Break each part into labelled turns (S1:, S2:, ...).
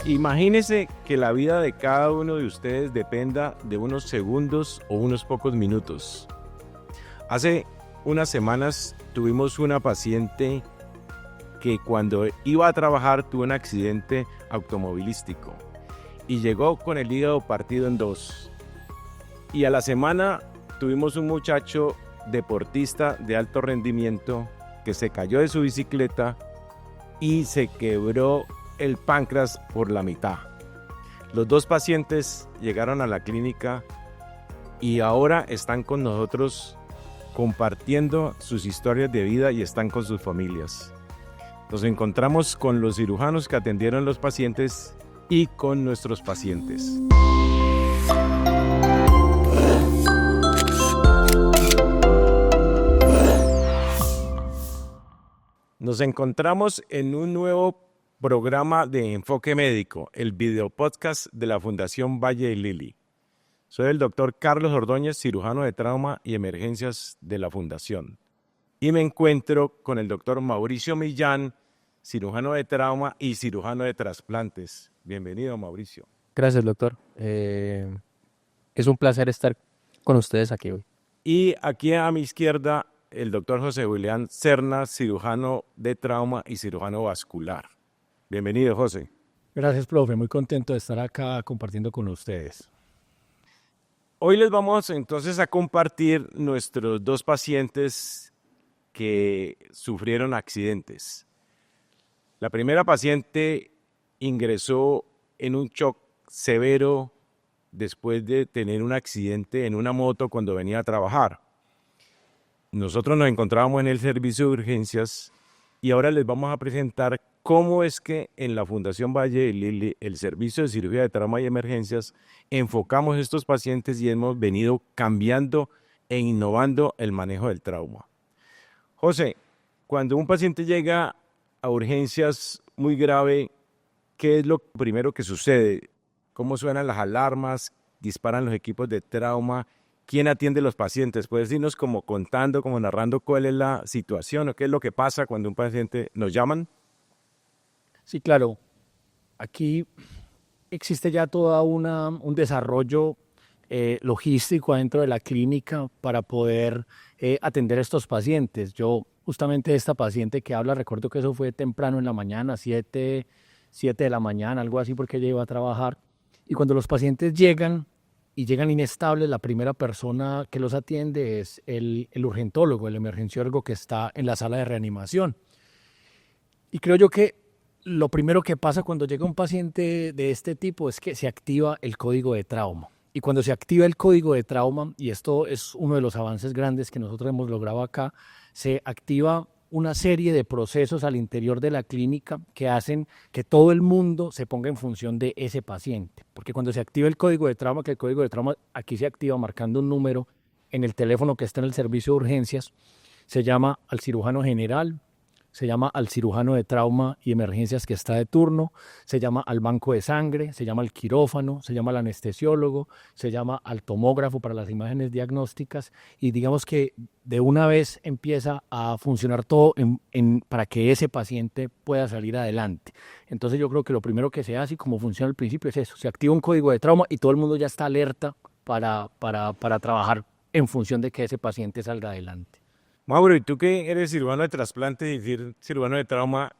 S1: Imagínese que la vida de cada uno de ustedes dependa de unos segundos o unos pocos minutos. Hace unas semanas tuvimos una paciente que cuando iba a trabajar tuvo un accidente automovilístico y llegó con el hígado partido en dos. Y a la semana tuvimos un muchacho deportista de alto rendimiento que se cayó de su bicicleta y se quebró el páncreas por la mitad. Los dos pacientes llegaron a la clínica y ahora están con nosotros compartiendo sus historias de vida y están con sus familias. Nos encontramos con los cirujanos que atendieron los pacientes y con nuestros pacientes. Nos encontramos en un nuevo programa de Enfoque Médico, el video podcast de la Fundación Valle y Lili. Soy el doctor Carlos Ordóñez, cirujano de trauma y emergencias de la Fundación. Y me encuentro con el doctor Mauricio Millán, cirujano de trauma y cirujano de trasplantes. Bienvenido, Mauricio.
S2: Gracias, doctor. Es un placer estar con ustedes aquí hoy.
S1: Y aquí a mi izquierda, el doctor José Julián Cerna, cirujano de trauma y cirujano vascular. Bienvenido, José.
S3: Gracias, profe. Muy contento de estar acá compartiendo con ustedes.
S1: Hoy les vamos entonces a compartir nuestros dos pacientes que sufrieron accidentes. La primera paciente ingresó en un shock severo después de tener un accidente en una moto cuando venía a trabajar. Nosotros nos encontrábamos en el servicio de urgencias y ahora les vamos a presentar cómo es que en la Fundación Valle de Lili, el servicio de cirugía de trauma y emergencias, enfocamos estos pacientes y hemos venido cambiando e innovando el manejo del trauma. José, cuando un paciente llega a urgencias muy grave, ¿qué es lo primero que sucede? ¿Cómo suenan las alarmas? ¿Disparan los equipos de trauma? ¿Quién atiende a los pacientes? ¿Puedes irnos como contando, como narrando cuál es la situación o qué es lo que pasa cuando un paciente nos llaman?
S3: Sí, claro. Aquí existe ya todo un desarrollo logístico dentro de la clínica para poder atender a estos pacientes. Yo, justamente esta paciente que habla, recuerdo que eso fue temprano en la mañana, 7 de la mañana, algo así, porque ella iba a trabajar. Y cuando los pacientes llegan y llegan inestables, la primera persona que los atiende es el urgentólogo, el emergenciólogo que está en la sala de reanimación. Y creo yo que lo primero que pasa cuando llega un paciente de este tipo es que se activa el código de trauma. Y cuando se activa el código de trauma, y esto es uno de los avances grandes que nosotros hemos logrado acá, se activa una serie de procesos al interior de la clínica que hacen que todo el mundo se ponga en función de ese paciente. Porque cuando se activa el código de trauma, que el código de trauma aquí se activa marcando un número en el teléfono que está en el servicio de urgencias, se llama al cirujano general, se llama al cirujano de trauma y emergencias que está de turno, se llama al banco de sangre, se llama al quirófano, se llama al anestesiólogo, se llama al tomógrafo para las imágenes diagnósticas y digamos que de una vez empieza a funcionar todo para que ese paciente pueda salir adelante. Entonces yo creo que lo primero que se hace y como funciona al principio es eso, se activa un código de trauma y todo el mundo ya está alerta para trabajar en función de que ese paciente salga adelante.
S1: Mauro, y tú que eres cirujano de trasplantes y cirujano de trauma,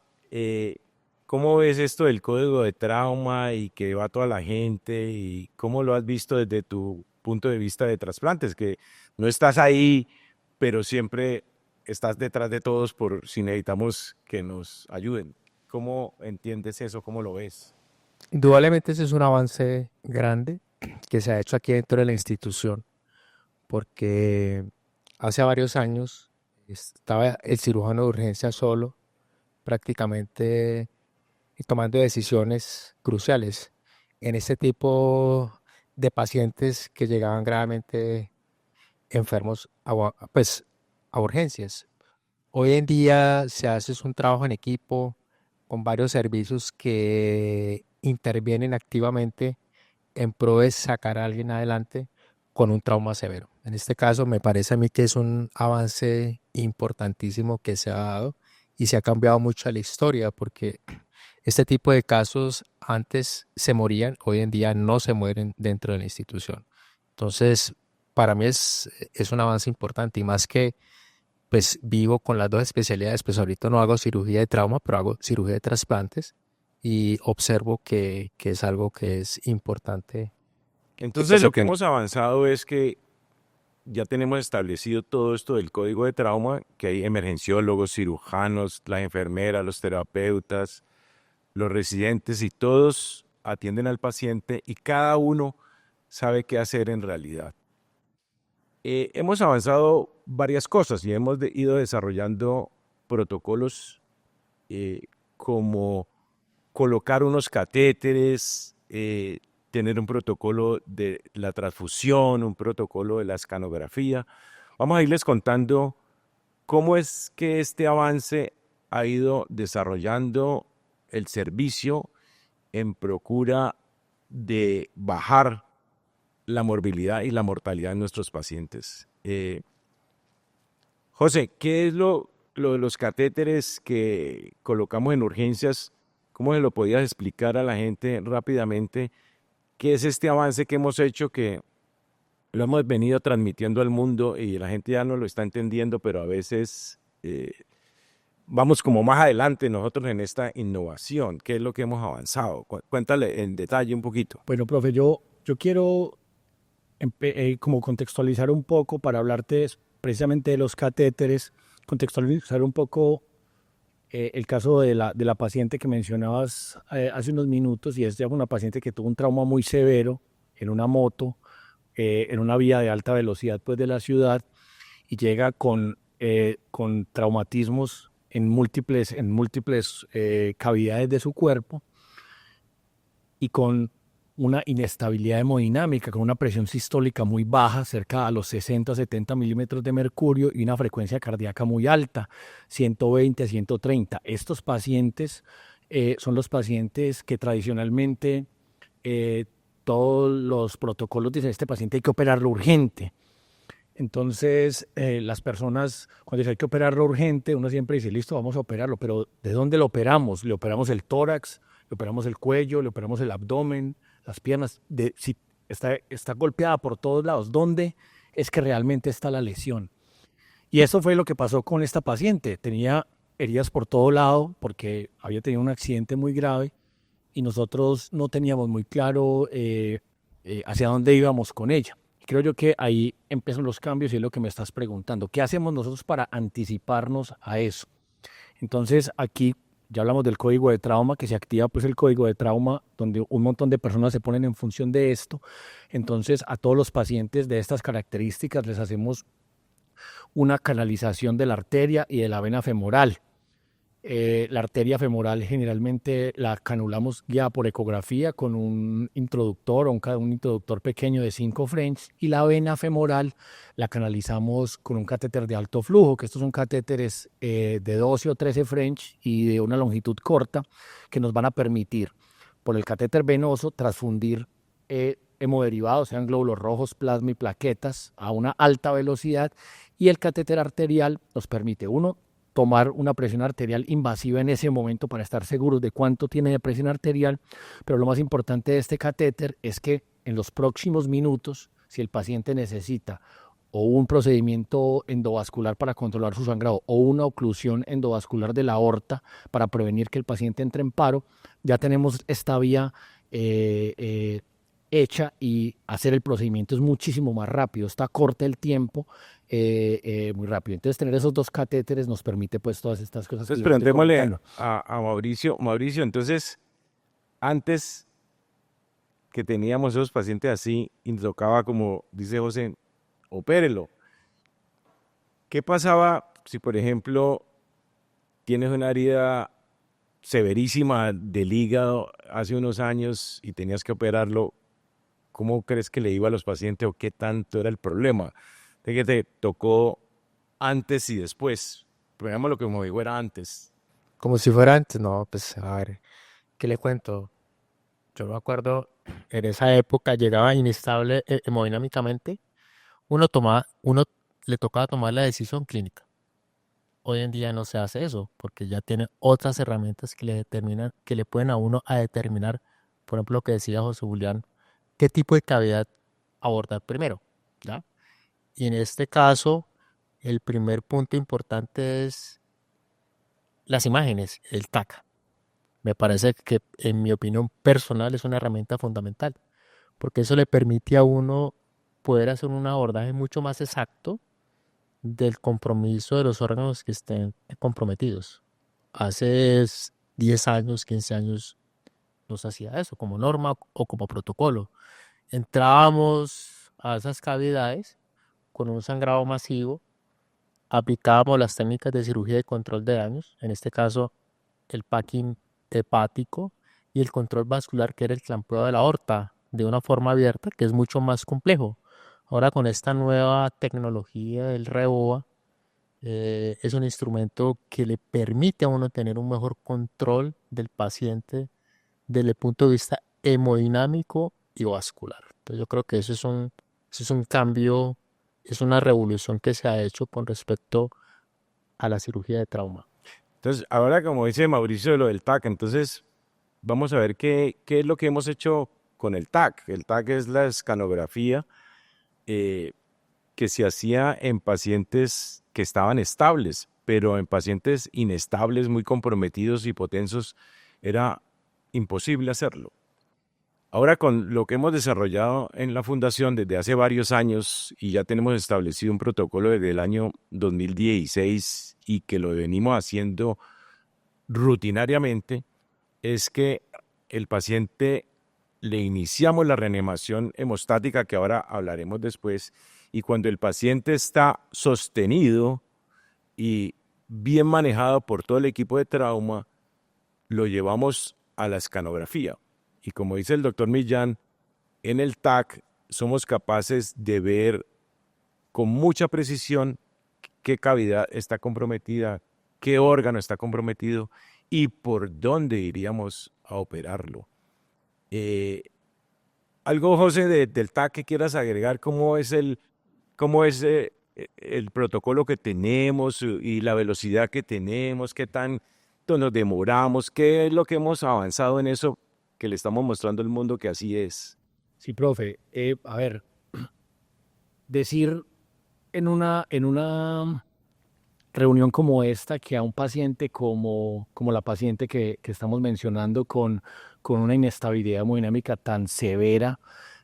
S1: ¿cómo ves esto del código de trauma y que va toda la gente? ¿Y cómo lo has visto desde tu punto de vista de trasplantes? Que no estás ahí, pero siempre estás detrás de todos por si necesitamos que nos ayuden. ¿Cómo entiendes eso? ¿Cómo lo ves?
S2: Indudablemente ese es un avance grande que se ha hecho aquí dentro de la institución, porque hace varios años estaba el cirujano de urgencia solo, prácticamente tomando decisiones cruciales en este tipo de pacientes que llegaban gravemente enfermos a urgencias. Hoy en día se hace un trabajo en equipo con varios servicios que intervienen activamente en pro de sacar a alguien adelante con un trauma severo. En este caso me parece a mí que es un avance importantísimo que se ha dado y se ha cambiado mucho la historia porque Este tipo de casos antes se morían, hoy en día no se mueren dentro de la institución. Entonces, para mí es un avance importante y más que pues vivo con las dos especialidades, pues ahorita no hago cirugía de trauma, pero hago cirugía de trasplantes y observo que es algo que es importante.
S1: Entonces lo que hemos avanzado es que ya tenemos establecido todo esto del código de trauma, que hay emergenciólogos, cirujanos, las enfermeras, los terapeutas, los residentes y todos atienden al paciente y cada uno sabe qué hacer en realidad. Hemos avanzado varias cosas y hemos ido desarrollando protocolos como colocar unos catéteres, tener un protocolo de la transfusión, un protocolo de la escanografía. Vamos a irles contando cómo es que este avance ha ido desarrollando el servicio en procura de bajar la morbilidad y la mortalidad de nuestros pacientes. José, ¿qué es lo de los catéteres que colocamos en urgencias? ¿Cómo se lo podías explicar a la gente rápidamente? ¿Qué es este avance que hemos hecho que lo hemos venido transmitiendo al mundo y la gente ya no lo está entendiendo, pero a veces vamos como más adelante nosotros en esta innovación? ¿Qué es lo que hemos avanzado? Cuéntale en detalle un poquito.
S3: Bueno, profe, yo quiero como contextualizar un poco para hablarte precisamente de los catéteres, contextualizar un poco el caso de la paciente que mencionabas hace unos minutos, y es ya una paciente que tuvo un trauma muy severo en una moto, en una vía de alta velocidad pues, de la ciudad, y llega con traumatismos en múltiples cavidades de su cuerpo y con una inestabilidad hemodinámica, con una presión sistólica muy baja, cerca a los 60-70 milímetros de mercurio, y una frecuencia cardíaca muy alta, 120-130. Estos pacientes son los pacientes que tradicionalmente todos los protocolos dicen: este paciente hay que operarlo urgente. Entonces, las personas, cuando dice hay que operarlo urgente, uno siempre dice: listo, vamos a operarlo, pero ¿de dónde lo operamos? ¿Le operamos el tórax? ¿Le operamos el cuello? ¿Le operamos el abdomen? ¿Las piernas? Si está golpeada por todos lados, ¿dónde es que realmente está la lesión? Y eso fue lo que pasó con esta paciente. Tenía heridas por todo lado porque había tenido un accidente muy grave y nosotros no teníamos muy claro hacia dónde íbamos con ella. Creo yo que ahí empiezan los cambios y es lo que me estás preguntando. ¿Qué hacemos nosotros para anticiparnos a eso? Entonces, aquí ya hablamos del código de trauma, que se activa pues el código de trauma, donde un montón de personas se ponen en función de esto. Entonces, a todos los pacientes de estas características les hacemos una canalización de la arteria y de la vena femoral. La arteria femoral generalmente la canulamos guiada por ecografía con un introductor o un introductor pequeño de 5 French, y la vena femoral la canalizamos con un catéter de alto flujo, que estos son catéteres de 12 o 13 French y de una longitud corta, que nos van a permitir por el catéter venoso transfundir hemoderivados, sean glóbulos rojos, plasma y plaquetas, a una alta velocidad, y el catéter arterial nos permite, uno, tomar una presión arterial invasiva en ese momento para estar seguros de cuánto tiene de presión arterial, pero lo más importante de este catéter es que en los próximos minutos, si el paciente necesita o un procedimiento endovascular para controlar su sangrado o una oclusión endovascular de la aorta para prevenir que el paciente entre en paro, ya tenemos esta vía hecha, y hacer el procedimiento es muchísimo más rápido, está corta el tiempo, muy rápido. Entonces, tener esos dos catéteres nos permite pues todas estas cosas.
S1: Entonces, preguntémosle a Mauricio. Mauricio, entonces, antes que teníamos esos pacientes así y nos tocaba, como dice José, opérelo. ¿Qué pasaba si, por ejemplo, tienes una herida severísima del hígado hace unos años y tenías que operarlo? ¿Cómo crees que le iba a los pacientes o qué tanto era el problema? ¿De que te tocó antes y después? Veámoslo como digo, era antes.
S2: Como si fuera antes, no, pues a ver, ¿qué le cuento? Yo me acuerdo, en esa época llegaba inestable hemodinámicamente, uno le tocaba tomar la decisión clínica. hoy en día no se hace eso, porque ya tiene otras herramientas que le determinan, que le pueden a uno a determinar, por ejemplo, lo que decía José Julián, qué tipo de cavidad abordar primero, ¿ya? Y en este caso, el primer punto importante es las imágenes, el TAC. Me parece que, en mi opinión personal, es una herramienta fundamental, porque eso le permite a uno poder hacer un abordaje mucho más exacto del compromiso de los órganos que estén comprometidos. Hace 10 años, 15 años, no se hacía eso como norma o como protocolo. Entrábamos a esas cavidades con un sangrado masivo, aplicábamos las técnicas de cirugía y control de daños, en este caso el packing hepático y el control vascular, que era el clampleo de la aorta de una forma abierta, que es mucho más complejo. Ahora con esta nueva tecnología del REBOA, es un instrumento que le permite a uno tener un mejor control del paciente desde el punto de vista hemodinámico y vascular. Entonces yo creo que eso es un cambio, es una revolución que se ha hecho con respecto a la cirugía de trauma.
S1: Entonces, ahora como dice Mauricio de lo del TAC, entonces vamos a ver qué es lo que hemos hecho con el TAC. El TAC es la escanografía que se hacía en pacientes que estaban estables, pero en pacientes inestables, muy comprometidos, hipotensos, era imposible hacerlo. Ahora con lo que hemos desarrollado en la fundación desde hace varios años y ya tenemos establecido un protocolo desde el año 2016 y que lo venimos haciendo rutinariamente, es que el paciente le iniciamos la reanimación hemostática, que ahora hablaremos después, y cuando el paciente está sostenido y bien manejado por todo el equipo de trauma, lo llevamos a la escanografía. Y como dice el doctor Millán, en el TAC somos capaces de ver con mucha precisión qué cavidad está comprometida, qué órgano está comprometido y por dónde iríamos a operarlo. Algo, José, del TAC que quieras agregar, cómo es el protocolo que tenemos y la velocidad que tenemos, qué tanto nos demoramos, qué es lo que hemos avanzado en eso que le estamos mostrando al mundo que así es.
S3: Sí, profe. A ver, decir en una reunión como esta que a un paciente como la paciente que estamos mencionando con una inestabilidad hemodinámica tan severa,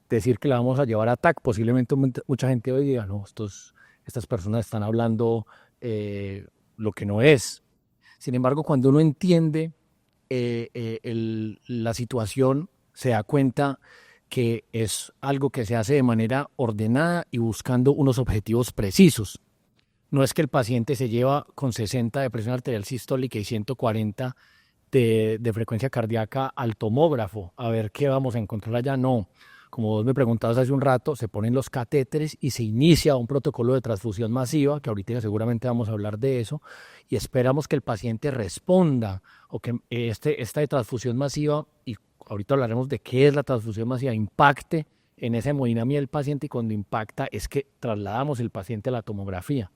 S3: decir que la vamos a llevar a TAC, posiblemente mucha gente hoy diga, no, estas personas están hablando lo que no es. Sin embargo, cuando uno entiende la situación, se da cuenta que es algo que se hace de manera ordenada y buscando unos objetivos precisos. No es que el paciente se lleva con 60 de presión arterial sistólica y 140 de frecuencia cardíaca al tomógrafo a ver qué vamos a encontrar allá. No, como vos me preguntabas hace un rato, se ponen los catéteres y se inicia un protocolo de transfusión masiva, que ahorita seguramente vamos a hablar de eso, y esperamos que el paciente responda o que esta de transfusión masiva, y ahorita hablaremos de qué es la transfusión masiva, impacte en esa hemodinamia del paciente, y cuando impacta es que trasladamos el paciente a la tomografía.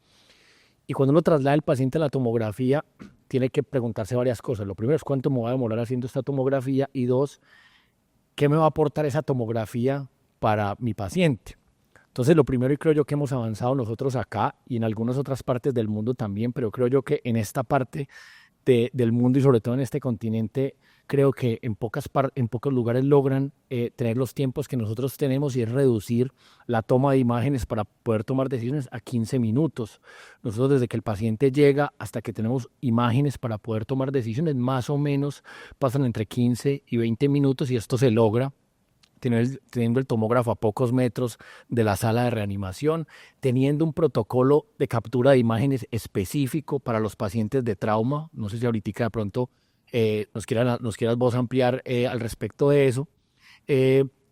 S3: Y cuando uno traslada el paciente a la tomografía, tiene que preguntarse varias cosas. Lo primero es cuánto me va a demorar haciendo esta tomografía y dos, ¿qué me va a aportar esa tomografía para mi paciente? Entonces, lo primero, y creo yo que hemos avanzado nosotros acá y en algunas otras partes del mundo también, pero creo yo que en esta parte del mundo y sobre todo en este continente, creo que en pocos lugares logran tener los tiempos que nosotros tenemos y es reducir la toma de imágenes para poder tomar decisiones a 15 minutos. Nosotros desde que el paciente llega hasta que tenemos imágenes para poder tomar decisiones, más o menos pasan entre 15 y 20 minutos y esto se logra teniendo el tomógrafo a pocos metros de la sala de reanimación, teniendo un protocolo de captura de imágenes específico para los pacientes de trauma. No sé si ahorita de pronto nos quieras vos ampliar al respecto de eso.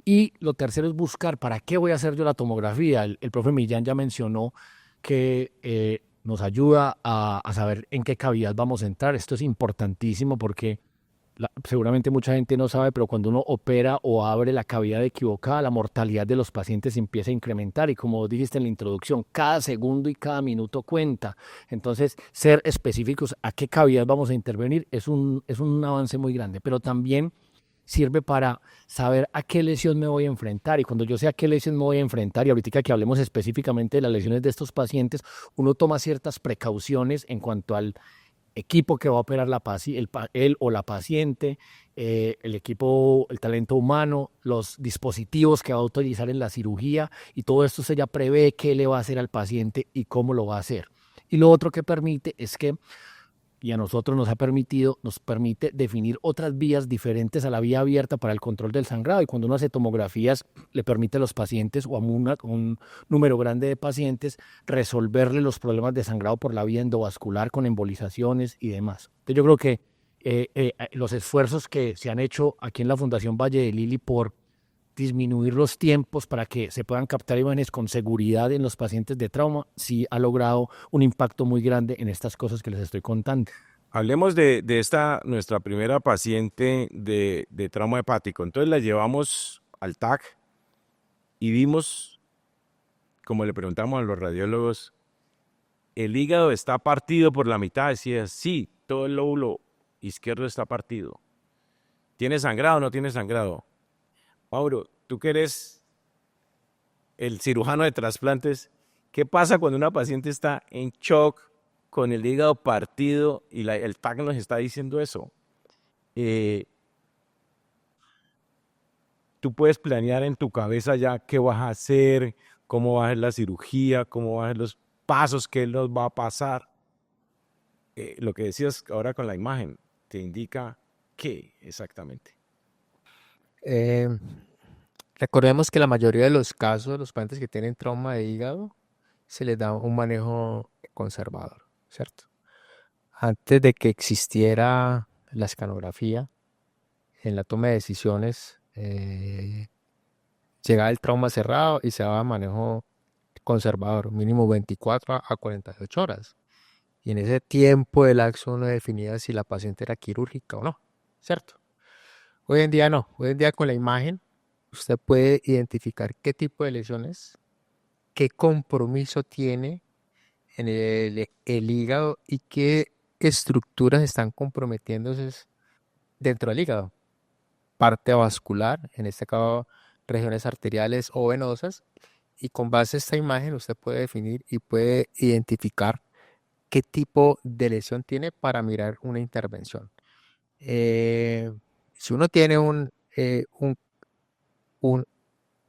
S3: Y lo tercero es buscar para qué voy a hacer yo la tomografía. El profe Millán ya mencionó que nos ayuda a saber en qué cavidad vamos a entrar. Esto es importantísimo porque seguramente mucha gente no sabe, pero cuando uno opera o abre la cavidad equivocada, la mortalidad de los pacientes empieza a incrementar y como dijiste en la introducción, cada segundo y cada minuto cuenta. Entonces, ser específicos a qué cavidad vamos a intervenir es un avance muy grande, pero también sirve para saber a qué lesión me voy a enfrentar. Y cuando yo sé a qué lesión me voy a enfrentar, y ahorita que hablemos específicamente de las lesiones de estos pacientes, uno toma ciertas precauciones en cuanto al equipo que va a operar él o la paciente, el equipo, el talento humano, los dispositivos que va a utilizar en la cirugía, y todo esto se ya prevé qué le va a hacer al paciente y cómo lo va a hacer. Y lo otro que permite es que, y a nosotros nos permite definir otras vías diferentes a la vía abierta para el control del sangrado. Y cuando uno hace tomografías, le permite a los pacientes o a un número grande de pacientes resolverle los problemas de sangrado por la vía endovascular con embolizaciones y demás. Entonces yo creo que los esfuerzos que se han hecho aquí en la Fundación Valle de Lili por disminuir los tiempos para que se puedan captar imágenes con seguridad en los pacientes de trauma, sí ha logrado un impacto muy grande en estas cosas que les estoy contando.
S1: Hablemos de esta, nuestra primera paciente de trauma hepático. Entonces la llevamos al TAC y vimos, como le preguntamos a los radiólogos, el hígado está partido por la mitad. Decía, sí, todo el lóbulo izquierdo está partido. ¿Tiene sangrado o no tiene sangrado? Mauro, tú que eres el cirujano de trasplantes, ¿qué pasa cuando una paciente está en shock con el hígado partido y el TAC nos está diciendo eso? Tú puedes planear en tu cabeza ya qué vas a hacer, cómo va a ser la cirugía, cómo van a ser los pasos que él nos va a pasar. Lo que decías ahora con la imagen, te indica qué exactamente.
S2: Eh, Recordemos que la mayoría de los casos, los pacientes que tienen trauma de hígado, se les da un manejo conservador, ¿cierto? Antes de que existiera la escanografía, en la toma de decisiones, llegaba el trauma cerrado y se daba manejo conservador, mínimo 24 a 48 horas. Y en ese tiempo el lapso uno definía si la paciente era quirúrgica o no, ¿cierto? Hoy en día no, hoy en día con la imagen usted puede identificar qué tipo de lesiones, qué compromiso tiene en el hígado y qué estructuras están comprometiéndose dentro del hígado. Parte vascular, en este caso regiones arteriales o venosas, y con base a esta imagen usted puede definir y puede identificar qué tipo de lesión tiene para mirar una intervención. Si uno tiene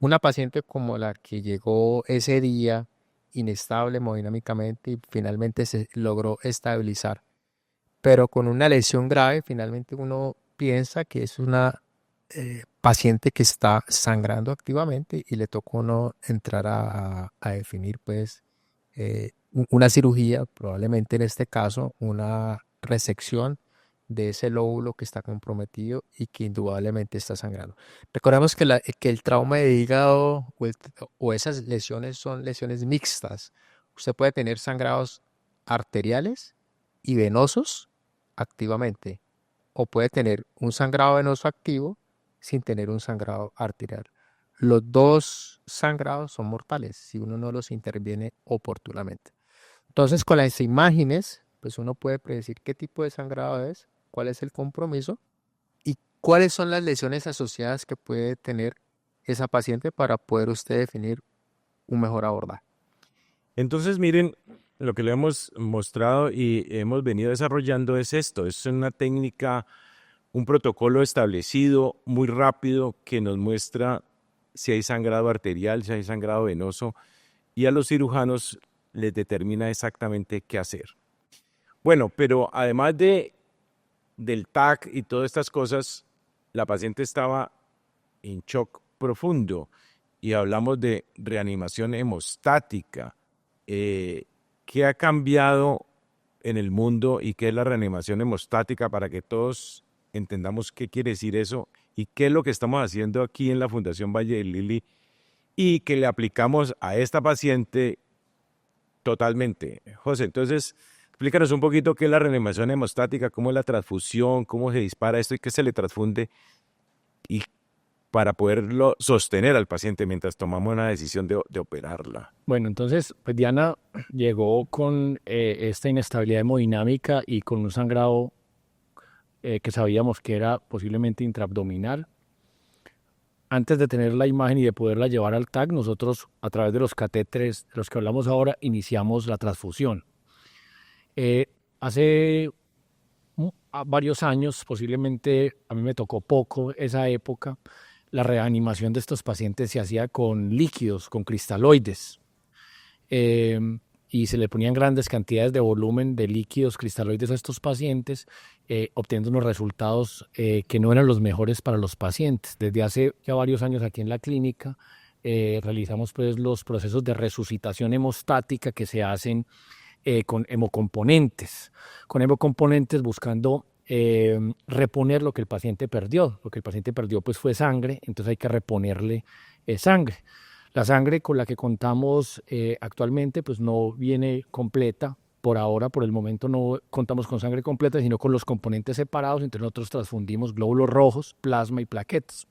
S2: una paciente como la que llegó ese día, inestable hemodinámicamente y finalmente se logró estabilizar, pero con una lesión grave, finalmente uno piensa que es una paciente que está sangrando activamente y le tocó no entrar a definir pues una cirugía, probablemente en este caso una resección de ese lóbulo que está comprometido y que indudablemente está sangrando. Recordemos que el trauma de hígado o esas lesiones son lesiones mixtas. Usted puede tener sangrados arteriales y venosos activamente, o puede tener un sangrado venoso activo sin tener un sangrado arterial. Los dos sangrados son mortales si uno no los interviene oportunamente. Entonces, con las imágenes, pues uno puede predecir qué tipo de sangrado es, cuál es el compromiso y cuáles son las lesiones asociadas que puede tener esa paciente para poder usted definir un mejor abordaje.
S1: Entonces, miren, lo que le hemos mostrado y hemos venido desarrollando es esto. Es una técnica, un protocolo establecido muy rápido que nos muestra si hay sangrado arterial, si hay sangrado venoso, y a los cirujanos les determina exactamente qué hacer. Bueno, pero además del TAC y todas estas cosas, la paciente estaba en shock profundo y hablamos de reanimación hemostática. ¿Qué ha cambiado en el mundo y qué es la reanimación hemostática para que todos entendamos qué quiere decir eso y qué es lo que estamos haciendo aquí en la Fundación Valle de Lili y que le aplicamos a esta paciente totalmente? José, entonces Explícanos un poquito qué es la reanimación hemostática, cómo es la transfusión, cómo se dispara esto y qué se le transfunde y para poderlo sostener al paciente mientras tomamos una decisión de operarla.
S3: Bueno, entonces, pues Diana llegó con esta inestabilidad hemodinámica y con un sangrado que sabíamos que era posiblemente intraabdominal. Antes de tener la imagen y de poderla llevar al TAC, nosotros a través de los catéteres de los que hablamos ahora iniciamos la transfusión. Hace varios años, posiblemente a mí me tocó poco esa época, la reanimación de estos pacientes se hacía con líquidos, con cristaloides. Y se le ponían grandes cantidades de volumen de líquidos cristaloides a estos pacientes, obteniendo unos resultados que no eran los mejores para los pacientes. Desde hace ya varios años aquí en la clínica realizamos pues los procesos de resucitación hemostática que se hacen con hemocomponentes. Con hemocomponentes buscando reponer lo que el paciente perdió. Lo que el paciente perdió pues fue sangre, entonces hay que reponerle sangre. La sangre con la que contamos actualmente pues no viene completa. Por ahora, por el momento, no contamos con sangre completa, sino con los componentes separados. Entre nosotros transfundimos glóbulos rojos, plasma y plaquetas.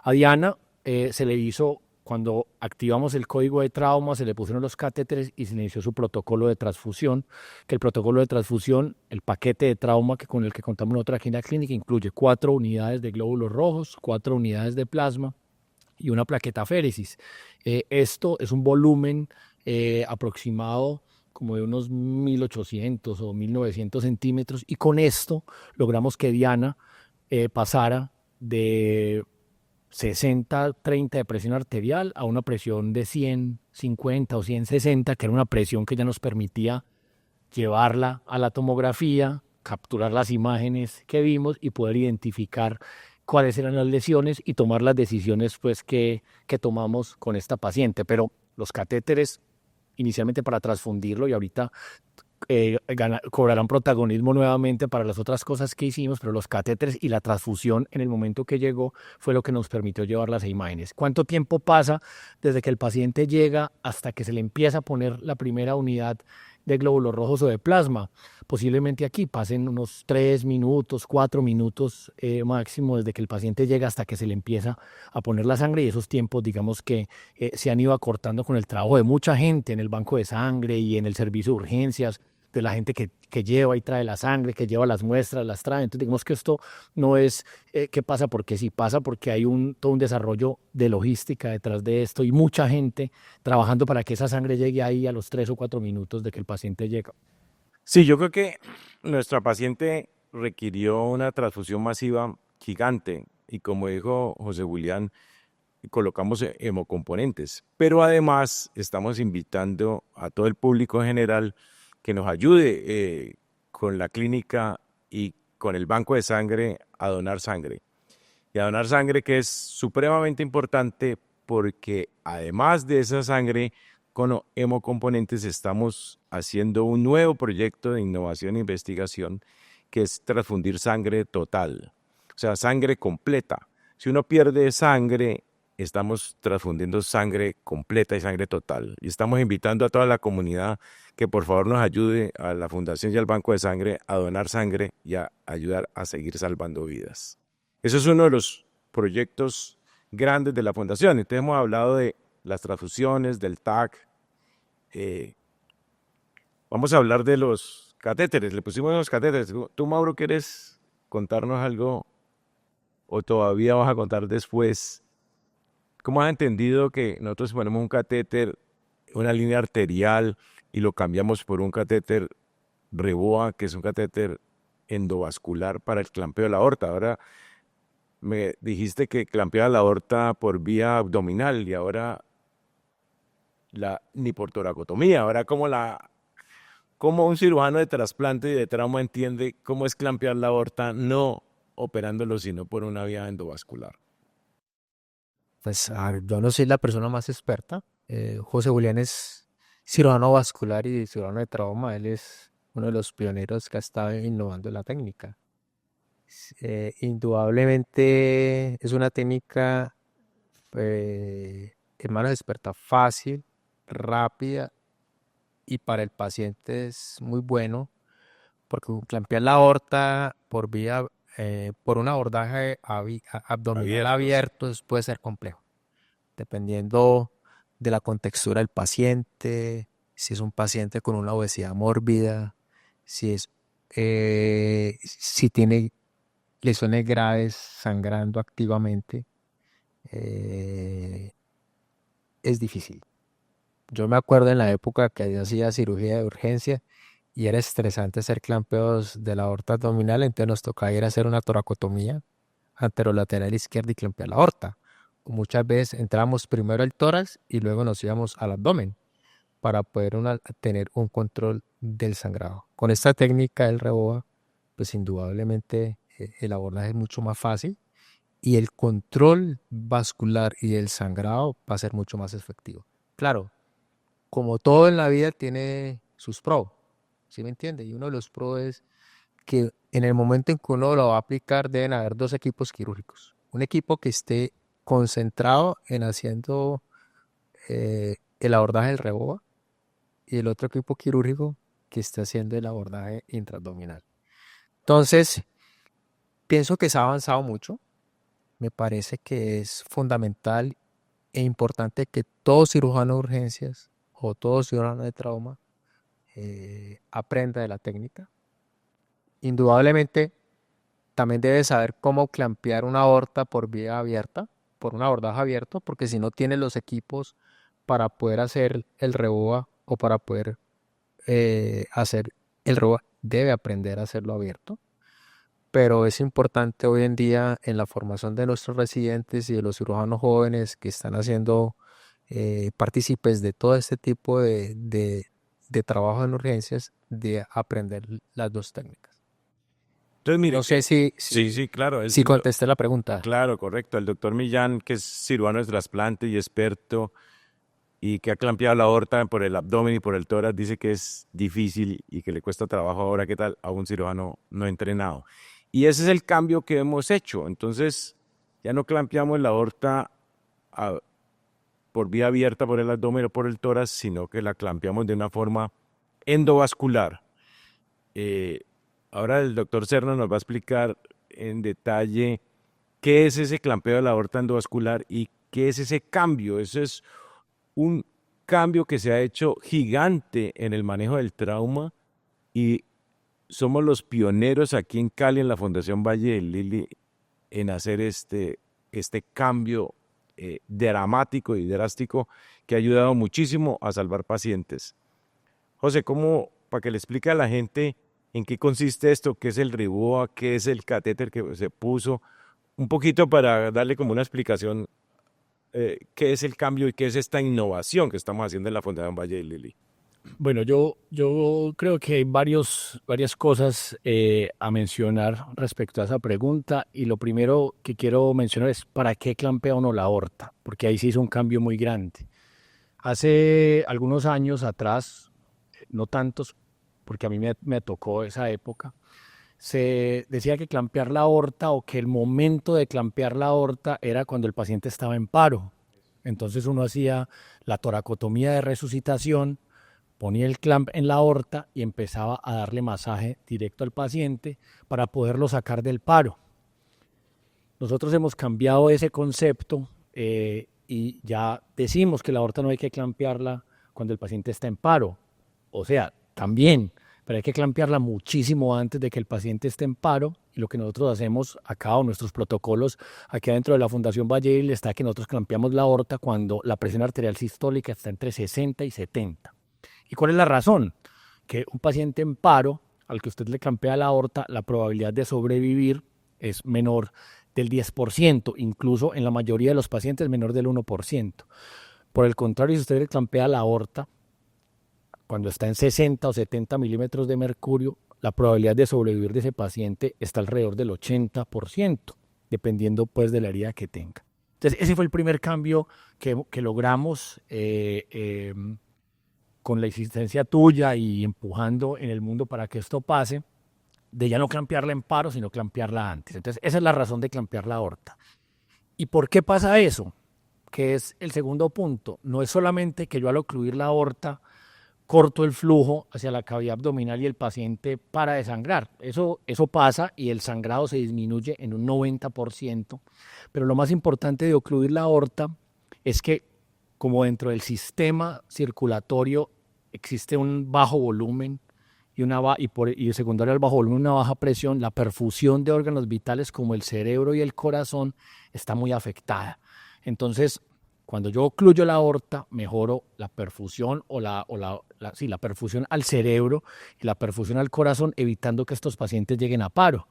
S3: A Diana se le hizo, cuando activamos el código de trauma, se le pusieron los catéteres y se inició su protocolo de transfusión, que el protocolo de transfusión, el paquete de trauma con el que contamos nosotros aquí en la clínica, incluye 4 unidades de glóbulos rojos, 4 unidades de plasma y una plaqueta féresis. Esto es un volumen aproximado como de unos 1800 o 1900 centímetros, y con esto logramos que Diana pasara de 60-30 de presión arterial a una presión de 150 o 160, que era una presión que ya nos permitía llevarla a la tomografía, capturar las imágenes que vimos y poder identificar cuáles eran las lesiones y tomar las decisiones pues, que tomamos con esta paciente. Pero los catéteres, inicialmente para transfundirlo, y ahorita cobrarán protagonismo nuevamente para las otras cosas que hicimos, pero los catéteres y la transfusión en el momento que llegó fue lo que nos permitió llevar las imágenes. ¿Cuánto tiempo pasa desde que el paciente llega hasta que se le empieza a poner la primera unidad de glóbulos rojos o de plasma? Posiblemente aquí pasen unos 3 minutos, 4 minutos máximo desde que el paciente llega hasta que se le empieza a poner la sangre, y esos tiempos digamos que se han ido acortando con el trabajo de mucha gente en el banco de sangre y en el servicio de urgencias, de la gente que lleva y trae la sangre, que lleva las muestras, las trae. Entonces digamos que esto no es que pasa porque sí, pasa porque hay todo un desarrollo de logística detrás de esto y mucha gente trabajando para que esa sangre llegue ahí a los 3 o 4 minutos de que el paciente llega.
S1: Sí, yo creo que nuestra paciente requirió una transfusión masiva gigante y como dijo José Julián, colocamos hemocomponentes, pero además estamos invitando a todo el público en general que nos ayude con la clínica y con el banco de sangre a donar sangre. Y a donar sangre, que es supremamente importante porque además de esa sangre con hemocomponentes estamos haciendo un nuevo proyecto de innovación e investigación que es transfundir sangre total, o sea, sangre completa. Si uno pierde sangre, estamos transfundiendo sangre completa y sangre total. Y estamos invitando a toda la comunidad que por favor nos ayude a la Fundación y al Banco de Sangre a donar sangre y a ayudar a seguir salvando vidas. Eso es uno de los proyectos grandes de la Fundación. Entonces hemos hablado de las transfusiones, del TAC. Vamos a hablar de los catéteres. Le pusimos los catéteres. ¿Tú, Mauro, quieres contarnos algo o todavía vas a contar después? ¿Cómo has entendido que nosotros ponemos un catéter, una línea arterial, y lo cambiamos por un catéter REBOA, que es un catéter endovascular para el clampeo de la aorta? Ahora me dijiste que clampeaba la aorta por vía abdominal y ahora ni por toracotomía. Ahora, ¿cómo un cirujano de trasplante y de trauma entiende cómo es clampear la aorta no operándolo, sino por una vía endovascular?
S2: Pues yo no soy la persona más experta. José Julián es cirujano vascular y cirujano de trauma. Él es uno de los pioneros que ha estado innovando la técnica. Indudablemente es una técnica, hermano experta, fácil, rápida y para el paciente es muy bueno porque clampear la aorta por un abordaje abdominal abierto puede ser complejo, dependiendo de la contextura del paciente, si es un paciente con una obesidad mórbida, si tiene lesiones graves sangrando activamente, es difícil. Yo me acuerdo en la época que yo hacía cirugía de urgencia y era estresante hacer clampeos de la aorta abdominal, entonces nos tocaba ir a hacer una toracotomía anterolateral izquierda y clampear la aorta. Muchas veces entrábamos primero al tórax y luego nos íbamos al abdomen para poder tener un control del sangrado. Con esta técnica del REBOA, pues indudablemente el abordaje es mucho más fácil y el control vascular y el sangrado va a ser mucho más efectivo. Claro, como todo en la vida tiene sus pros, ¿sí me entiende? Y uno de los pros es que en el momento en que uno lo va a aplicar deben haber dos equipos quirúrgicos. Un equipo que esté concentrado en haciendo el abordaje del REBOA y el otro equipo quirúrgico que esté haciendo el abordaje intraabdominal. Entonces, pienso que se ha avanzado mucho. Me parece que es fundamental e importante que todo cirujano de urgencias o todo cirujano de trauma aprenda de la técnica. Indudablemente, también debe saber cómo clampear una aorta por vía abierta, por un abordaje abierto, porque si no tiene los equipos para poder hacer el REBOA o para poder hacer el REBOA, debe aprender a hacerlo abierto. Pero es importante hoy en día en la formación de nuestros residentes y de los cirujanos jóvenes que están haciendo partícipes de todo este tipo de trabajo en urgencias, de aprender las dos técnicas.
S1: Entonces, mire,
S2: No sé
S1: sí, claro.
S2: si contesté la pregunta.
S1: Claro, correcto. El doctor Millán, que es cirujano de trasplante y experto y que ha clampeado la aorta por el abdomen y por el tórax, dice que es difícil y que le cuesta trabajo ahora, ¿qué tal? A un cirujano no entrenado. Y ese es el cambio que hemos hecho. Entonces, ya no clampeamos la aorta por vía abierta por el abdomen o por el tórax, sino que la clampeamos de una forma endovascular. Ahora el doctor Serna nos va a explicar en detalle qué es ese clampeo de la aorta endovascular y qué es ese cambio. Eso es un cambio que se ha hecho gigante en el manejo del trauma y somos los pioneros aquí en Cali, en la Fundación Valle del Lili, en hacer este cambio dramático y drástico que ha ayudado muchísimo a salvar pacientes. José, ¿cómo, para que le explique a la gente en qué consiste esto, qué es el REBOA, qué es el catéter que se puso, un poquito para darle como una explicación qué es el cambio y qué es esta innovación que estamos haciendo en la Fundación Valle del Lili?
S3: Bueno, yo creo que hay varias cosas a mencionar respecto a esa pregunta y lo primero que quiero mencionar es ¿para qué clampea uno la aorta? Porque ahí se hizo un cambio muy grande. Hace algunos años atrás, no tantos, porque a mí me tocó esa época, se decía que clampear la aorta o que el momento de clampear la aorta era cuando el paciente estaba en paro. Entonces uno hacía la toracotomía de resucitación, ponía el clamp en la aorta y empezaba a darle masaje directo al paciente para poderlo sacar del paro. Nosotros hemos cambiado ese concepto y ya decimos que la aorta no hay que clampearla cuando el paciente está en paro. O sea, también, pero hay que clampearla muchísimo antes de que el paciente esté en paro. Y lo que nosotros hacemos acá, o nuestros protocolos aquí adentro de la Fundación Valle del Lili, está que nosotros clampeamos la aorta cuando la presión arterial sistólica está entre 60 y 70. ¿Y cuál es la razón? Que un paciente en paro, al que usted le clampea la aorta, la probabilidad de sobrevivir es menor del 10%, incluso en la mayoría de los pacientes menor del 1%. Por el contrario, si usted le clampea la aorta, cuando está en 60 o 70 milímetros de mercurio, la probabilidad de sobrevivir de ese paciente está alrededor del 80%, dependiendo pues de la herida que tenga. Entonces, ese fue el primer cambio que logramos con la existencia tuya y empujando en el mundo para que esto pase, de ya no clampearla en paro, sino clampearla antes. Entonces, esa es la razón de clampear la aorta. ¿Y por qué pasa eso? Que es el segundo punto. No es solamente que yo al ocluir la aorta corto el flujo hacia la cavidad abdominal y el paciente para de sangrar. Eso pasa y el sangrado se disminuye en un 90%. Pero lo más importante de ocluir la aorta es que, como dentro del sistema circulatorio existe un bajo volumen y secundario al bajo volumen una baja presión, la perfusión de órganos vitales como el cerebro y el corazón está muy afectada. Entonces, cuando yo ocluyo la aorta, mejoro la perfusión la perfusión al cerebro y la perfusión al corazón, evitando que estos pacientes lleguen a paro.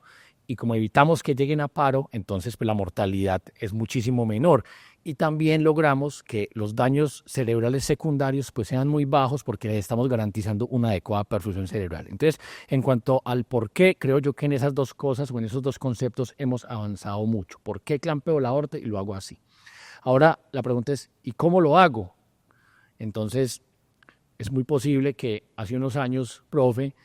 S3: Y como evitamos que lleguen a paro, entonces pues, la mortalidad es muchísimo menor. Y también logramos que los daños cerebrales secundarios pues, sean muy bajos porque les estamos garantizando una adecuada perfusión cerebral. Entonces, en cuanto al por qué, creo yo que en esas dos cosas o en esos dos conceptos hemos avanzado mucho. ¿Por qué clampeo la aorta y lo hago así? Ahora la pregunta es, ¿y cómo lo hago? Entonces, es muy posible que hace unos años, profe,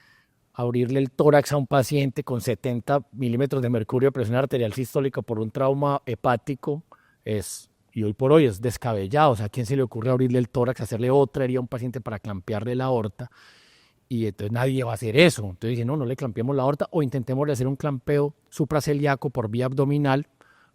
S3: abrirle el tórax a un paciente con 70 milímetros de mercurio de presión arterial sistólica por un trauma hepático y hoy por hoy es descabellado. O sea, ¿a quién se le ocurre abrirle el tórax, hacerle otra herida a un paciente para clampearle la aorta? Y entonces nadie va a hacer eso. Entonces dice, no le clampeemos la aorta o intentemos hacer un clampeo supraceliaco por vía abdominal,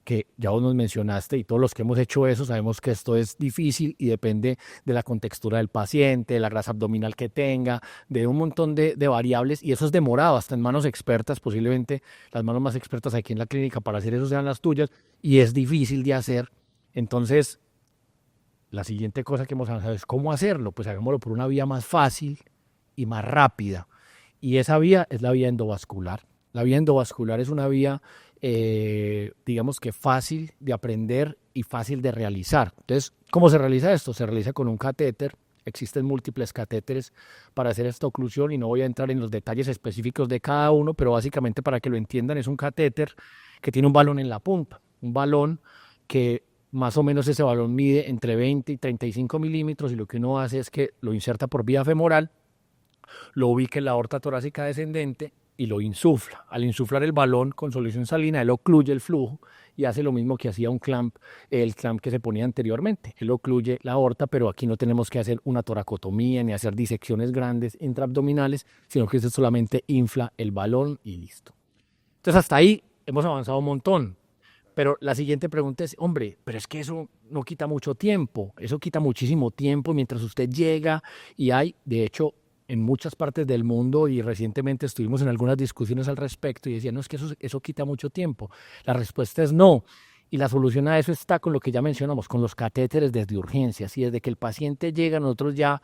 S3: que ya vos nos mencionaste y todos los que hemos hecho eso sabemos que esto es difícil y depende de la contextura del paciente, de la grasa abdominal que tenga, de un montón de variables y eso es demorado hasta en manos expertas, posiblemente las manos más expertas aquí en la clínica para hacer eso sean las tuyas y es difícil de hacer. Entonces, la siguiente cosa que hemos avanzado es cómo hacerlo, pues hagámoslo por una vía más fácil y más rápida y esa vía es la vía endovascular. La vía endovascular es una vía digamos que fácil de aprender y fácil de realizar. Entonces, ¿cómo se realiza esto? Se realiza con un catéter. Existen múltiples catéteres para hacer esta oclusión y no voy a entrar en los detalles específicos de cada uno, pero básicamente para que lo entiendan es un catéter que tiene un balón en la punta, un balón que más o menos ese balón mide entre 20 y 35 milímetros y lo que uno hace es que lo inserta por vía femoral, lo ubica en la aorta torácica descendente y lo insufla. Al insuflar el balón con solución salina, él ocluye el flujo y hace lo mismo que hacía el clamp que se ponía anteriormente. Él ocluye la aorta, pero aquí no tenemos que hacer una toracotomía ni hacer disecciones grandes intraabdominales, sino que esto solamente infla el balón y listo. Entonces hasta ahí hemos avanzado un montón. Pero la siguiente pregunta es, hombre, pero es que eso no quita mucho tiempo, eso quita muchísimo tiempo mientras usted llega y hay, de hecho, en muchas partes del mundo y recientemente estuvimos en algunas discusiones al respecto y decían, no, es que eso quita mucho tiempo. La respuesta es no. Y la solución a eso está con lo que ya mencionamos, con los catéteres desde urgencias. Y desde que el paciente llega, nosotros ya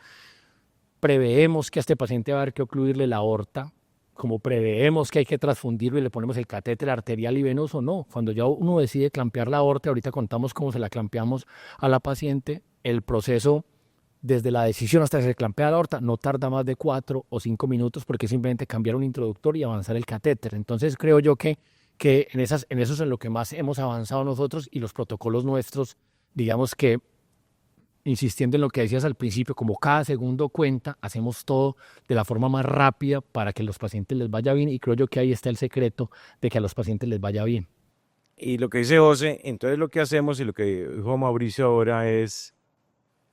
S3: preveemos que a este paciente va a haber que ocluirle la aorta, como preveemos que hay que transfundirlo y le ponemos el catéter arterial y venoso, no. Cuando ya uno decide clampear la aorta, ahorita contamos cómo se la clampeamos a la paciente, el proceso desde la decisión hasta que se clampea la aorta no tarda más de 4 o 5 minutos porque es simplemente cambiar un introductor y avanzar el catéter. Entonces creo yo que en eso es en lo que más hemos avanzado nosotros y los protocolos nuestros, digamos que insistiendo en lo que decías al principio, como cada segundo cuenta, hacemos todo de la forma más rápida para que a los pacientes les vaya bien y creo yo que ahí está el secreto de que a los pacientes les vaya bien.
S1: Y lo que dice José, entonces lo que hacemos y lo que dijo Mauricio ahora es,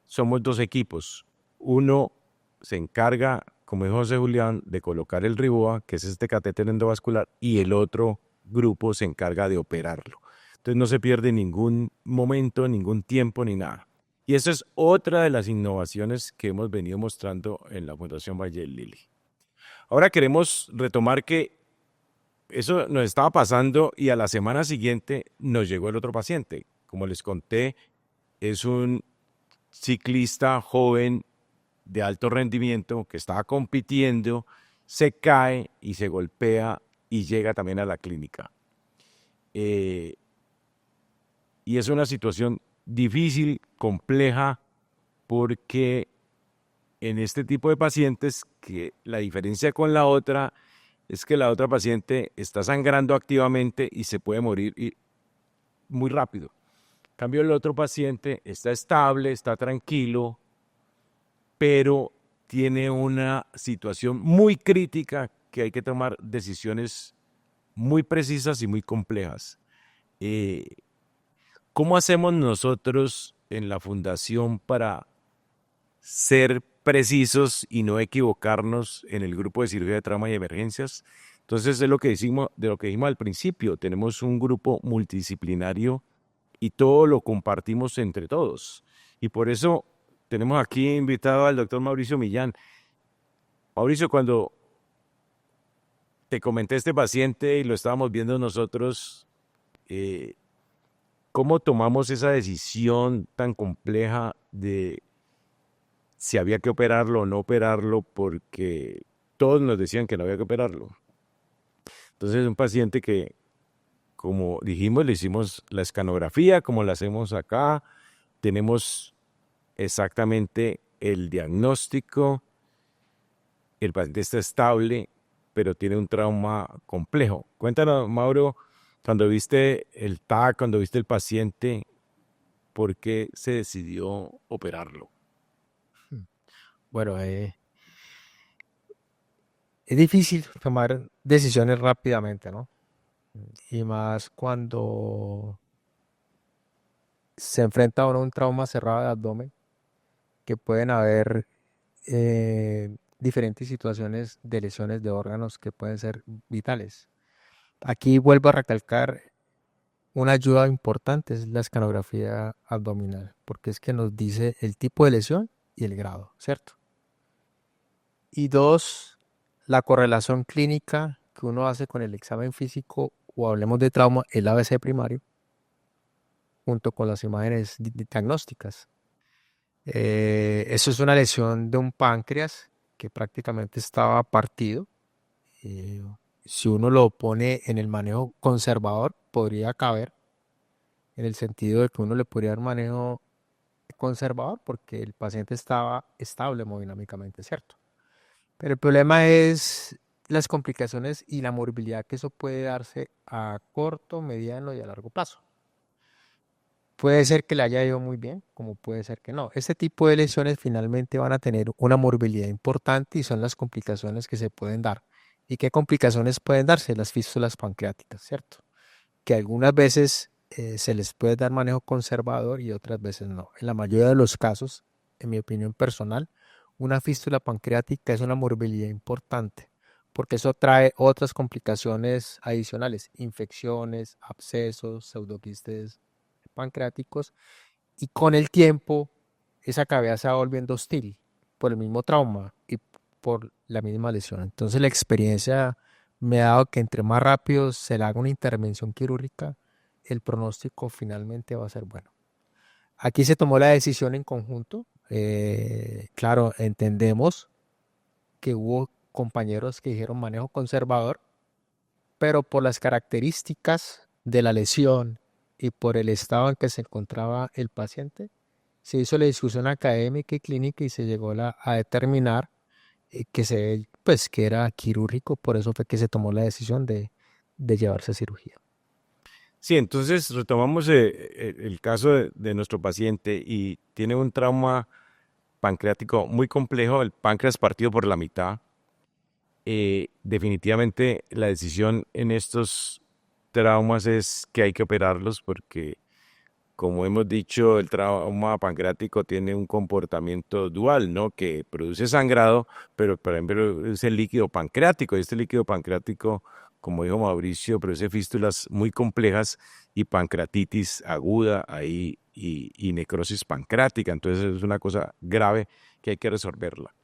S1: somos dos equipos. Uno se encarga, como dijo José Julián, de colocar el Riboa, que es este catéter endovascular, y el otro grupo se encarga de operarlo. Entonces no se pierde ningún momento, ningún tiempo, ni nada. Y esa es otra de las innovaciones que hemos venido mostrando en la Fundación Valle del Lili. Ahora queremos retomar que eso nos estaba pasando y a la semana siguiente nos llegó el otro paciente. Como les conté, es un ciclista joven de alto rendimiento que estaba compitiendo, se cae y se golpea y llega también a la clínica. Y es una situación difícil, compleja, porque en este tipo de pacientes, que la diferencia con la otra es que la otra paciente está sangrando activamente y se puede morir muy rápido. En cambio, el otro paciente está estable, está tranquilo, pero tiene una situación muy crítica que hay que tomar decisiones muy precisas y muy complejas. ¿Cómo hacemos nosotros en la fundación para ser precisos y no equivocarnos en el grupo de cirugía de trauma y emergencias. Entonces es lo que decimos, de lo que dijimos al principio, tenemos un grupo multidisciplinario y todo lo compartimos entre todos. Y por eso tenemos aquí invitado al doctor Mauricio Millán. Mauricio, cuando te comenté este paciente y lo estábamos viendo nosotros, ¿cómo tomamos esa decisión tan compleja de si había que operarlo o no operarlo? Porque todos nos decían que no había que operarlo. Entonces, un paciente que, como dijimos, le hicimos la escanografía, como la hacemos acá, tenemos exactamente el diagnóstico, el paciente está estable, pero tiene un trauma complejo. Cuéntanos, Mauro, cuando viste el TAC, cuando viste el paciente, ¿por qué se decidió operarlo?
S2: Bueno, es difícil tomar decisiones rápidamente, ¿no? Y más cuando se enfrenta uno a un trauma cerrado de abdomen, que pueden haber diferentes situaciones de lesiones de órganos que pueden ser vitales. Aquí vuelvo a recalcar una ayuda importante, es la escanografía abdominal, porque es que nos dice el tipo de lesión y el grado, ¿cierto? Y dos, la correlación clínica que uno hace con el examen físico o hablemos de trauma, el ABC primario, junto con las imágenes diagnósticas. Eso es una lesión de un páncreas que prácticamente estaba partido. Eh, si uno lo pone en el manejo conservador, podría caber en el sentido de que uno le podría dar manejo conservador porque el paciente estaba estable hemodinámicamente, ¿cierto? Pero el problema es las complicaciones y la morbilidad que eso puede darse a corto, mediano y a largo plazo. Puede ser que le haya ido muy bien, como puede ser que no. Este tipo de lesiones finalmente van a tener una morbilidad importante y son las complicaciones que se pueden dar. ¿Y qué complicaciones pueden darse? Las fístulas pancreáticas, ¿cierto? Que algunas veces se les puede dar manejo conservador y otras veces no. En la mayoría de los casos, en mi opinión personal, una fístula pancreática es una morbilidad importante porque eso trae otras complicaciones adicionales, infecciones, abscesos, pseudoquistes pancreáticos y con el tiempo esa cavidad se va volviendo hostil por el mismo trauma y por la misma lesión. Entonces la experiencia me ha dado que entre más rápido se le haga una intervención quirúrgica, el pronóstico finalmente va a ser bueno. Aquí se tomó la decisión en conjunto. Claro, entendemos que hubo compañeros que dijeron manejo conservador, pero por las características de la lesión y por el estado en que se encontraba el paciente, se hizo la discusión académica y clínica y se llegó a determinar pues, que era quirúrgico, por eso fue que se tomó la decisión de llevarse a cirugía.
S1: Sí, entonces retomamos el caso de nuestro paciente y tiene un trauma pancreático muy complejo, el páncreas partido por la mitad. Definitivamente la decisión en estos traumas es que hay que operarlos porque, como hemos dicho, el trauma pancreático tiene un comportamiento dual, ¿no? Que produce sangrado, pero por ejemplo es el líquido pancreático y este líquido pancreático, como dijo Mauricio, produce fístulas muy complejas y pancreatitis aguda ahí y necrosis pancreática. Entonces es una cosa grave que hay que resolverla.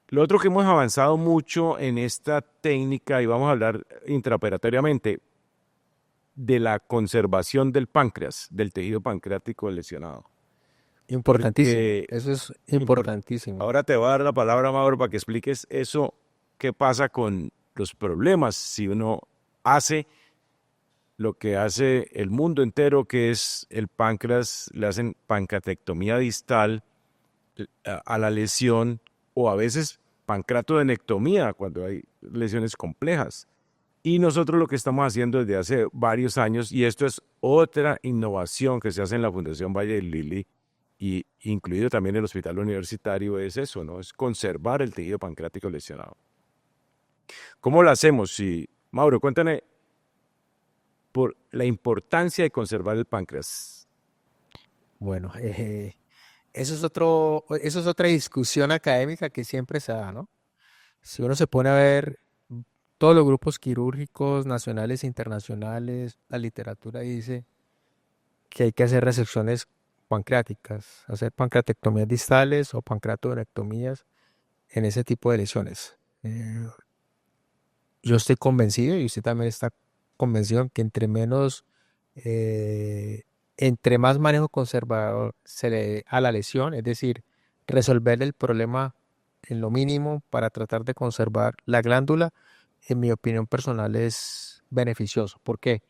S1: Lo otro que hemos avanzado mucho en esta técnica, y vamos a hablar intraoperatoriamente, de la conservación del páncreas, del tejido pancreático lesionado.
S2: Importantísimo,
S1: Porque
S2: eso es importantísimo.
S1: ahora te voy a dar la palabra, Mauro, para que expliques eso, qué pasa con los problemas si uno hace lo que hace el mundo entero, que es el páncreas, le hacen pancreatectomía distal a la lesión o a veces pancreatodenectomía cuando hay lesiones complejas. Y nosotros lo que estamos haciendo desde hace varios años, y esto es otra innovación que se hace en la Fundación Valle del Lili, y incluido también el hospital universitario, es eso, ¿no? Es conservar el tejido pancreático lesionado. ¿Cómo lo hacemos? Sí, Mauro, cuéntame por la importancia de conservar el páncreas.
S2: Bueno, eso es otra discusión académica que siempre se da, ¿no? Si uno se pone a ver todos los grupos quirúrgicos nacionales e internacionales, la literatura dice que hay que hacer resecciones pancreáticas, hacer pancreatectomías distales o pancreatorenectomías en ese tipo de lesiones. Yo estoy convencido y usted también está convencido en que entre más manejo conservador se le dé a la lesión, es decir, resolver el problema en lo mínimo para tratar de conservar la glándula, en mi opinión personal es beneficioso. ¿Por qué?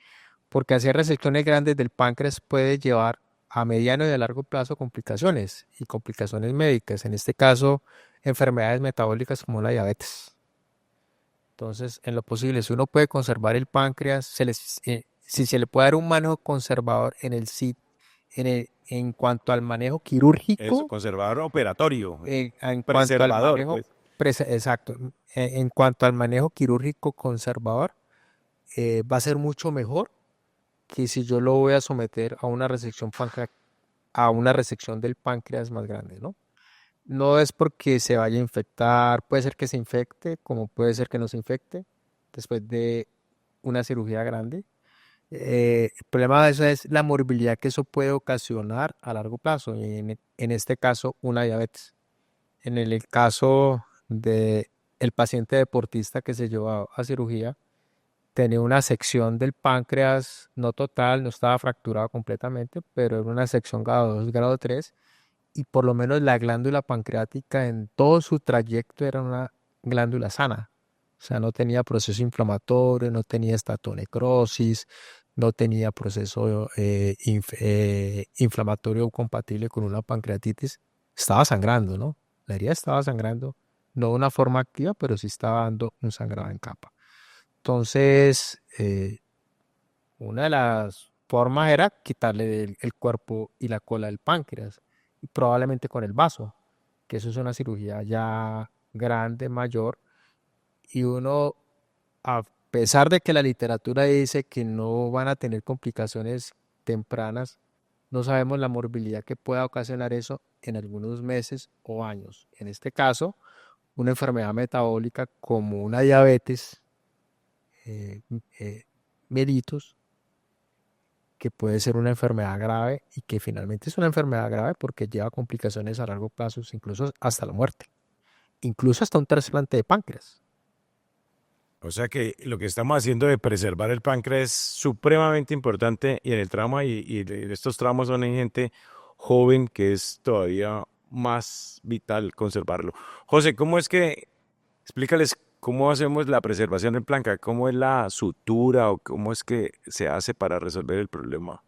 S2: Porque hacer resecciones grandes del páncreas puede llevar a mediano y a largo plazo complicaciones y complicaciones médicas, en este caso enfermedades metabólicas como la diabetes. Entonces, en lo posible, si uno puede conservar el páncreas, si se le puede dar un manejo conservador en cuanto al manejo
S1: Eso,
S2: quirúrgico,
S1: conservador operatorio,
S2: en cuanto al
S1: preservador,
S2: manejo,
S1: pues.
S2: exacto, en cuanto al manejo quirúrgico conservador, va a ser mucho mejor que si yo lo voy a someter a una resección del páncreas más grande, ¿no? No es porque se vaya a infectar, puede ser que se infecte, como puede ser que no se infecte después de una cirugía grande. El problema de eso es la morbilidad que eso puede ocasionar a largo plazo, y en este caso una diabetes. En el caso de el paciente deportista que se llevó a cirugía, tenía una sección del páncreas, no total, no estaba fracturado completamente, pero era una sección grado 2, grado 3, y por lo menos la glándula pancreática en todo su trayecto era una glándula sana. O sea, no tenía proceso inflamatorio, no tenía estatonecrosis, no tenía proceso inflamatorio compatible con una pancreatitis. Estaba sangrando, ¿no? La herida estaba sangrando, no de una forma activa, pero sí estaba dando un sangrado en capa. Entonces, una de las formas era quitarle el cuerpo y la cola del páncreas, y probablemente con el vaso, que eso es una cirugía ya grande, mayor, y uno, a pesar de que la literatura dice que no van a tener complicaciones tempranas, no sabemos la morbilidad que pueda ocasionar eso en algunos meses o años. En este caso, una enfermedad metabólica como una diabetes eh, eh, mellitus, que puede ser una enfermedad grave y que finalmente es una enfermedad grave porque lleva complicaciones a largo plazo, incluso hasta la muerte, incluso hasta un trasplante de páncreas.
S1: O sea que lo que estamos haciendo de preservar el páncreas es supremamente importante y en el trauma y estos traumas son en gente joven que es todavía más vital conservarlo. José, ¿cómo es que, explícales cómo hacemos la preservación del páncreas, cómo es la sutura o cómo es que se hace para resolver el problema?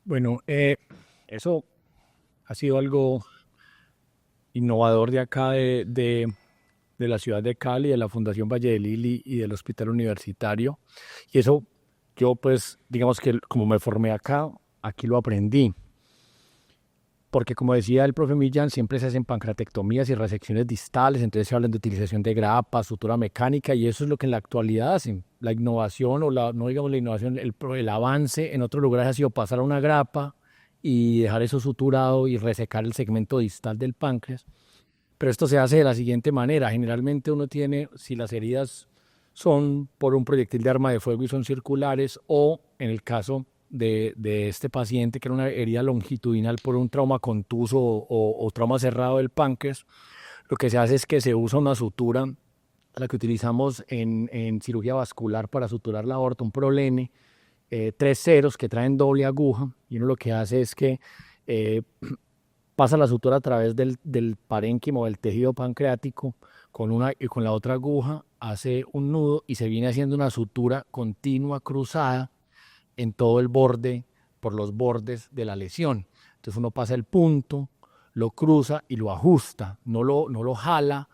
S3: Bueno, eso ha sido algo innovador de acá, de la ciudad de Cali, de la Fundación Valle de Lili y del Hospital Universitario. Y eso yo pues, digamos que como me formé acá, aquí lo aprendí. Porque como decía el profe Millán, siempre se hacen pancreatectomías y resecciones distales, entonces se hablan de utilización de grapas, sutura mecánica, y eso es lo que en la actualidad hacen. La innovación, no digamos la innovación, el avance en otros lugares ha sido pasar a una grapa y dejar eso suturado y resecar el segmento distal del páncreas. Pero esto se hace de la siguiente manera. Generalmente uno tiene, si las heridas son por un proyectil de arma de fuego y son circulares, o en el caso de este paciente, que era una herida longitudinal por un trauma contuso o trauma cerrado del páncreas, lo que se hace es que se usa una sutura, la que utilizamos en cirugía vascular para suturar la aorta, un prolene, 3 ceros que traen doble aguja, y uno lo que hace es que eh, pasa la sutura a través del parénquima o del tejido pancreático con una y con la otra aguja hace un nudo y se viene haciendo una sutura continua cruzada en todo el borde, por los bordes de la lesión. Entonces uno pasa el punto, lo cruza y lo ajusta, no lo jala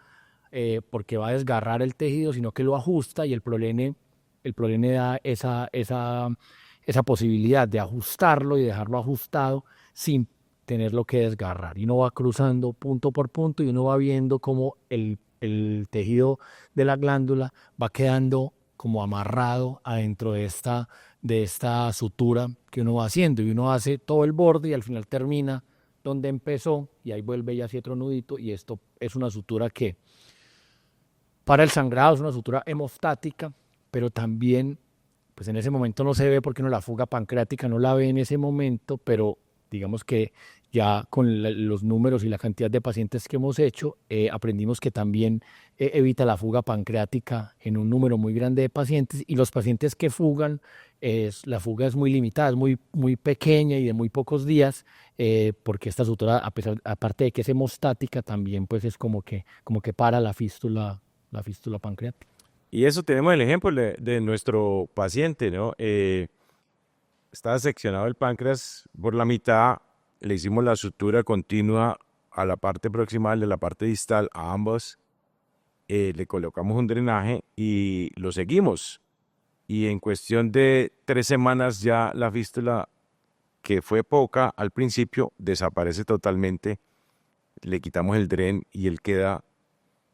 S3: porque va a desgarrar el tejido, sino que lo ajusta, y el prolene da esa posibilidad de ajustarlo y dejarlo ajustado sin tenerlo que desgarrar. Y uno va cruzando punto por punto y uno va viendo cómo el tejido de la glándula va quedando como amarrado adentro de esta sutura que uno va haciendo. Y uno hace todo el borde y al final termina donde empezó y ahí vuelve y hace otro nudito, y esto es una sutura que para el sangrado es una sutura hemostática, pero también pues en ese momento no se ve porque no, la fuga pancreática no la ve en ese momento, pero digamos que ya con los números y la cantidad de pacientes que hemos hecho, aprendimos que también evita la fuga pancreática en un número muy grande de pacientes, y los pacientes que fugan, la fuga es muy limitada, es muy pequeña y de muy pocos días, porque esta sutura, aparte de que es hemostática, también pues es como que para la fístula pancreática.
S1: Y eso tenemos el ejemplo de nuestro paciente, ¿no? Estaba seccionado el páncreas por la mitad, le hicimos la sutura continua a la parte proximal de la parte distal, a ambos, le colocamos un drenaje y lo seguimos. Y en cuestión de 3 semanas ya la fístula, que fue poca al principio, desaparece totalmente, le quitamos el dren y él queda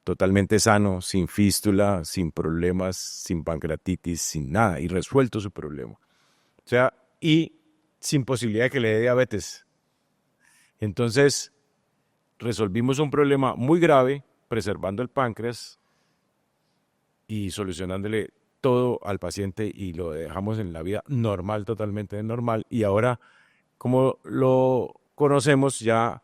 S1: totalmente sano, sin fístula, sin problemas, sin pancreatitis, sin nada, y resuelto su problema. O sea, y sin posibilidad de que le dé diabetes. Entonces, resolvimos un problema muy grave, preservando el páncreas y solucionándole todo al paciente, y lo dejamos en la vida normal, totalmente normal. Y ahora, como lo conocemos, ya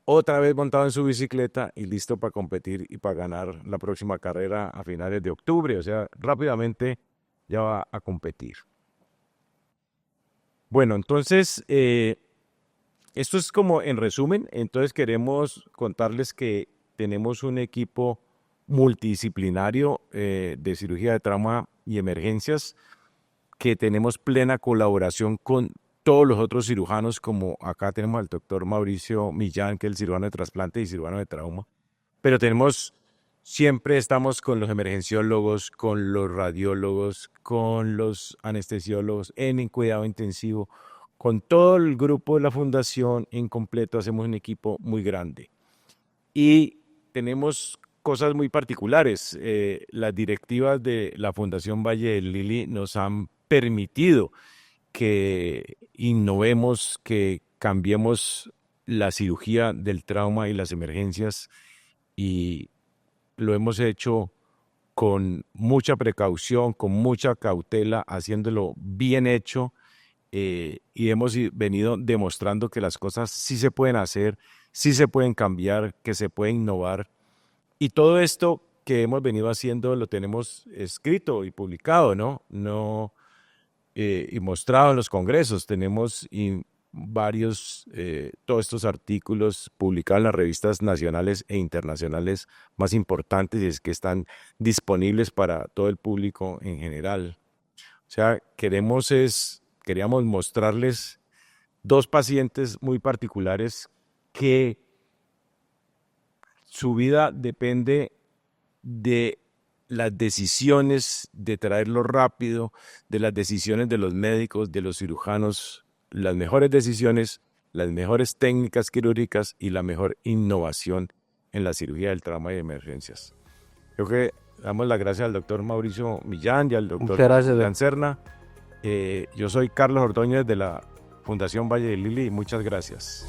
S1: otra vez montado en su bicicleta y listo para competir y para ganar la próxima carrera a finales de octubre. O sea, rápidamente ya va a competir. Bueno, entonces, esto es como en resumen. Entonces queremos contarles que tenemos un equipo multidisciplinario de cirugía de trauma y emergencias, que tenemos plena colaboración con todos los otros cirujanos, como acá tenemos al doctor Mauricio Millán, que es el cirujano de trasplante y cirujano de trauma, pero siempre estamos con los emergenciólogos, con los radiólogos, con los anestesiólogos en cuidado intensivo, con todo el grupo de la fundación en completo. Hacemos un equipo muy grande y tenemos cosas muy particulares. Las directivas de la Fundación Valle del Lili nos han permitido que innovemos, que cambiemos la cirugía del trauma y las emergencias, y lo hemos hecho con mucha precaución, con mucha cautela, haciéndolo bien hecho, y hemos venido demostrando que las cosas sí se pueden hacer, sí se pueden cambiar, que se puede innovar, y todo esto que hemos venido haciendo lo tenemos escrito y publicado, ¿no? Y mostrado en los congresos. Tenemos varios, todos estos artículos publicados en las revistas nacionales e internacionales más importantes, y es que están disponibles para todo el público en general. O sea, queríamos mostrarles 2 pacientes muy particulares que su vida depende de las decisiones de traerlo rápido, de las decisiones de los médicos, de los cirujanos, las mejores decisiones, las mejores técnicas quirúrgicas y la mejor innovación en la cirugía del trauma y de emergencias. Creo que damos las gracias al doctor Mauricio Millán y al doctor Dan Serna. Yo soy Carlos Ordóñez de la Fundación Valle del Lili, y muchas gracias.